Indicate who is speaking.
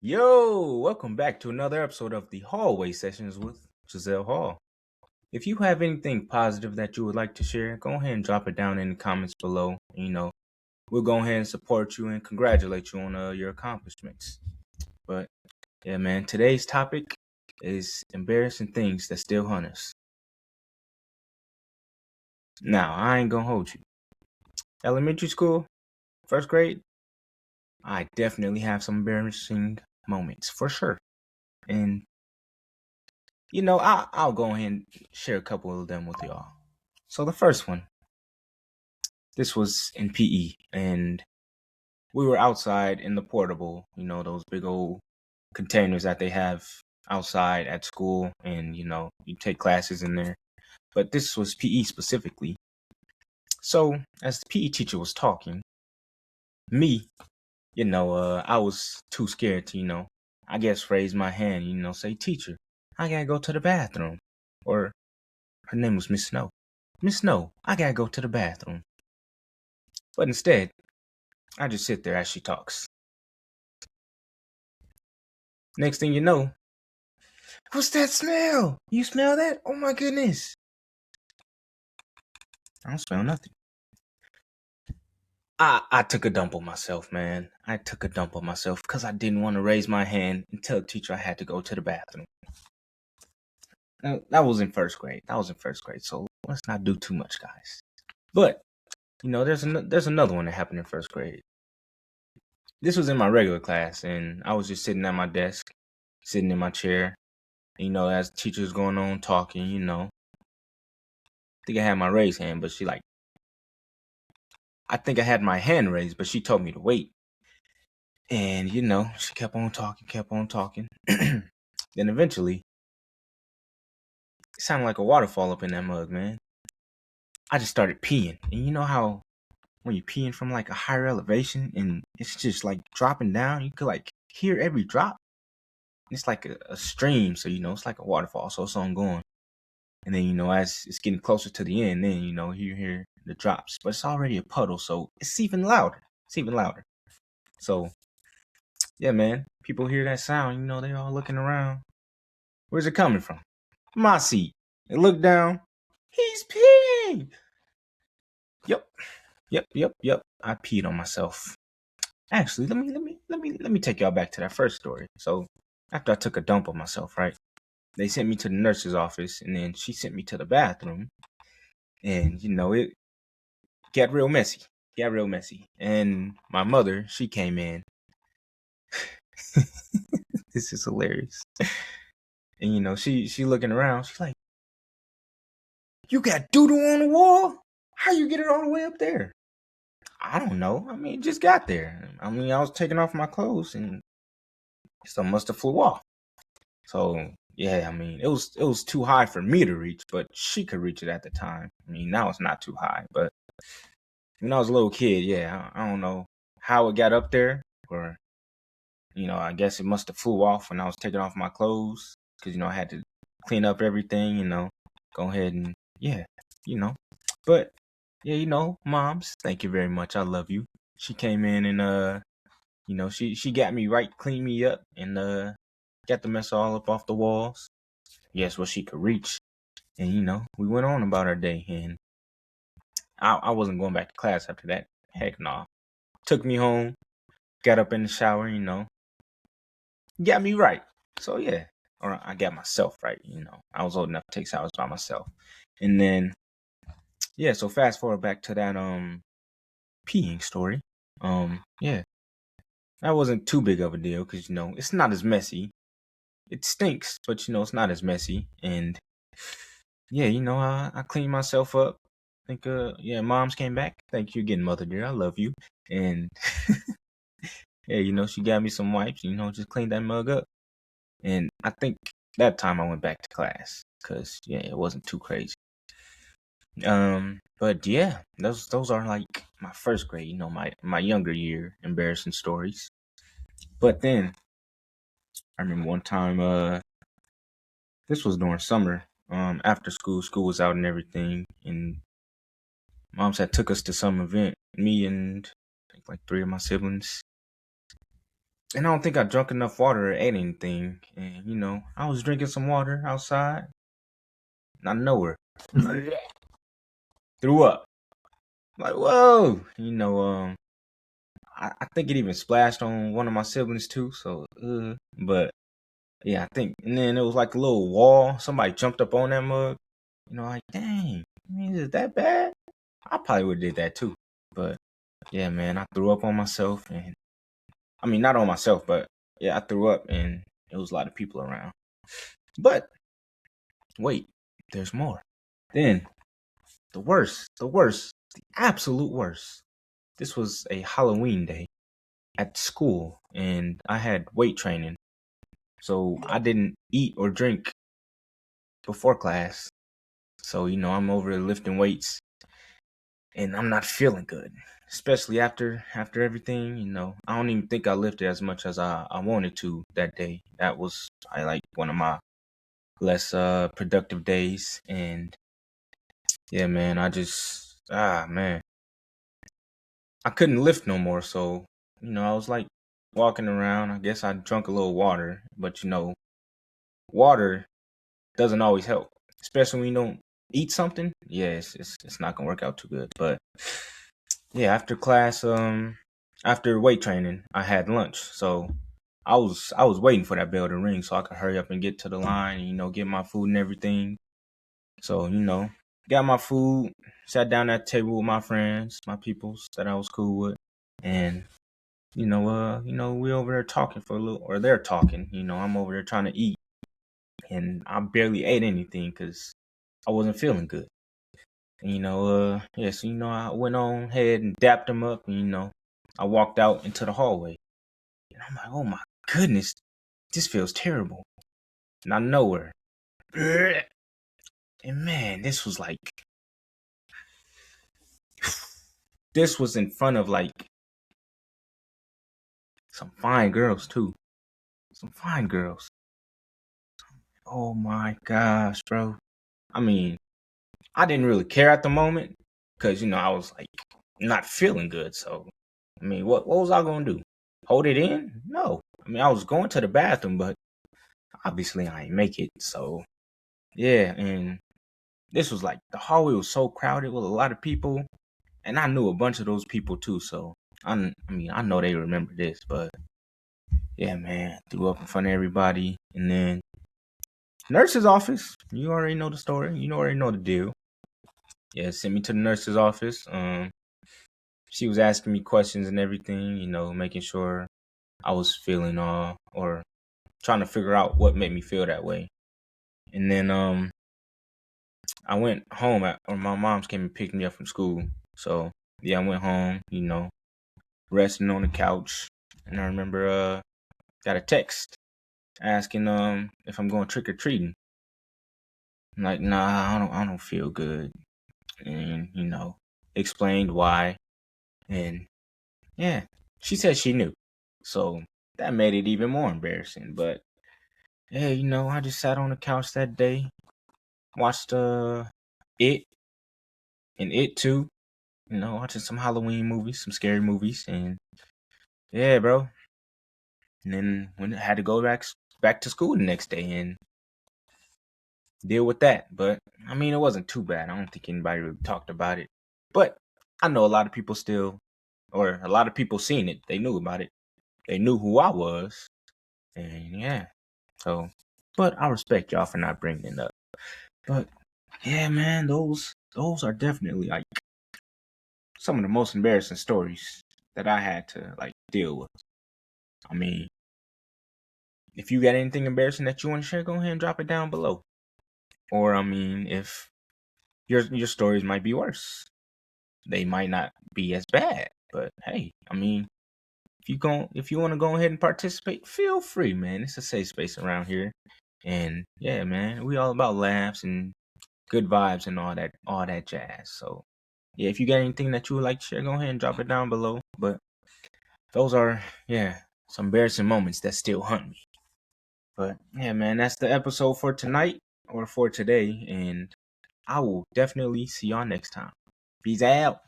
Speaker 1: Yo, welcome back to another episode of the Hallway Sessions with Jazel Hall. If you have anything positive that you would like to share, go ahead and drop it down in the comments below. We'll go ahead and support you and congratulate you on your accomplishments. But yeah, man, today's topic is embarrassing things that still haunt us. Now, I ain't gonna hold you. Elementary school, first grade, I definitely have some embarrassing moments for sure. And I'll go ahead and share a couple of them with y'all. So the first one, this was in PE, and we were outside in the portable, those big old containers that they have outside at school, and you take classes in there. But this was PE specifically. So as the PE teacher was talking, me, I was too scared to, I guess raise my hand, say, "Teacher, I gotta go to the bathroom." Or her name was Miss Snow. "Miss Snow, I gotta go to the bathroom." But instead, I just sit there as she talks. Next thing you know, "What's that smell? You smell that? Oh my goodness." I don't smell nothing. I took a dump on myself, man. I took a dump on myself because I didn't want to raise my hand and tell the teacher I had to go to the bathroom. Now, that was in first grade. So let's not do too much, guys. But there's another one that happened in first grade. This was in my regular class, and I was just sitting at my desk, sitting in my chair. As the teacher was going on talking, I think I had my raised hand, but I think I had my hand raised, but she told me to wait. And, she kept on talking. Then eventually, it sounded like a waterfall up in that mug, man. I just started peeing. And you know how when you're peeing from like a higher elevation and it's just like dropping down, you could like hear every drop. It's like a stream, so it's like a waterfall, so it's ongoing. And then, as it's getting closer to the end, then you hear the drops. But it's already a puddle, so it's even louder. So yeah, man. People hear that sound, they're all looking around. Where's it coming from? My seat. They look down. He's peeing. Yep. I peed on myself. Actually, let me take y'all back to that first story. So after I took a dump on myself, right? They sent me to the nurse's office, and then she sent me to the bathroom, and it got real messy. And my mother, she came in. This is hilarious. And she looking around. She's like, "You got doo-doo on the wall? How you get it all the way up there?" "I don't know. I mean, it just got there. I mean, I was taking off my clothes and some must have flew off." So yeah, I mean, it was too high for me to reach, but she could reach it at the time. I mean, now it's not too high, but when I was a little kid, yeah, I don't know how it got up there, or I guess it must have flew off when I was taking off my clothes because I had to clean up everything, go ahead and yeah, you know. But yeah, moms, thank you very much. I love you. She came in and she got me right, cleaned me up, and got the mess all up off the walls. Yes, what she could reach. And we went on about our day, and I wasn't going back to class after that. Heck no. Took me home, got up in the shower, got me right. So yeah. Or I got myself right, I was old enough to take showers by myself. And then yeah, so fast forward back to that peeing story. Yeah. That wasn't too big of a deal because it's not as messy. It stinks, but it's not as messy. And yeah, I cleaned myself up. I think yeah, moms came back. Thank you again, mother dear. I love you. And yeah, she got me some wipes, just cleaned that mug up. And I think that time I went back to class because yeah, it wasn't too crazy. But yeah, those are like my first grade, my younger year embarrassing stories. But then I remember one time, this was during summer, after school was out and everything, and moms had took us to some event, me and I think like three of my siblings. And I don't think I drunk enough water or ate anything. And, I was drinking some water outside. And I know her. Threw up. Like, whoa. I think it even splashed on one of my siblings too. So, but yeah, I think. And then it was like a little wall. Somebody jumped up on that mug. Like, dang, is it that bad? I probably would have did that too. But yeah, man, I threw up on myself. And I mean, not on myself, but yeah, I threw up and it was a lot of people around. But wait, there's more. Then the worst, the absolute worst. This was a Halloween day at school and I had weight training. So I didn't eat or drink before class. So, I'm over lifting weights and I'm not feeling good. Especially after everything, I don't even think I lifted as much as I wanted to that day. That was like one of my less productive days. And yeah, man, man. I couldn't lift no more, so I was like walking around. I guess I drank a little water, but water doesn't always help, especially when you don't eat something. Yeah, it's not gonna work out too good. But yeah, after class, after weight training, I had lunch, so I was waiting for that bell to ring so I could hurry up and get to the line, and, get my food and everything. So got my food, sat down at the table with my friends, my peoples that I was cool with, and we over there talking for a little, or they're talking. I'm over there trying to eat, and I barely ate anything because I wasn't feeling good. And, yeah, so I went on ahead and dapped them up, and I walked out into the hallway, and I'm like, oh my goodness, this feels terrible. And I know her, and man, this was in front of like some fine girls too. Some fine girls. Oh my gosh, bro. I mean, I didn't really care at the moment because I was like not feeling good. So I mean, what was I gonna do? Hold it in? No. I mean, I was going to the bathroom, but obviously I ain't make it. So yeah, and this was like the hallway was so crowded with a lot of people, and I knew a bunch of those people too. So I know they remember this, but yeah, man, threw up in front of everybody, and then nurse's office. You already know the story. You already know the deal. Yeah, sent me to the nurse's office. She was asking me questions and everything, making sure I was feeling or trying to figure out what made me feel that way. And then I went home or my mom's came and picked me up from school. So yeah, I went home, resting on the couch. And I remember got a text asking if I'm going trick or treating. I'm like, nah, I don't feel good. And, explained why. And yeah, she said she knew. So that made it even more embarrassing. But yeah, I just sat on the couch that day, watched It and It Too, watching some Halloween movies, some scary movies, and yeah, bro. And then when I had to go back to school the next day and deal with that. But I mean, it wasn't too bad. I don't think anybody really talked about it. But I know a lot of people still, or a lot of people seen it. They knew about it. They knew who I was, and yeah. So, but I respect y'all for not bringing it up. But yeah, man, those are definitely like some of the most embarrassing stories that I had to like deal with. I mean, if you got anything embarrassing that you want to share, go ahead and drop it down below. Or I mean, if your stories might be worse, they might not be as bad. But hey, I mean, if you want to go ahead and participate, feel free, man. It's a safe space around here. And yeah, man, we all about laughs and good vibes and all that jazz. So yeah, if you got anything that you would like to share, go ahead and drop it down below. But those are some embarrassing moments that still hunt me. But yeah, man, that's the episode for tonight or for today, and I will definitely see y'all next time. Peace out.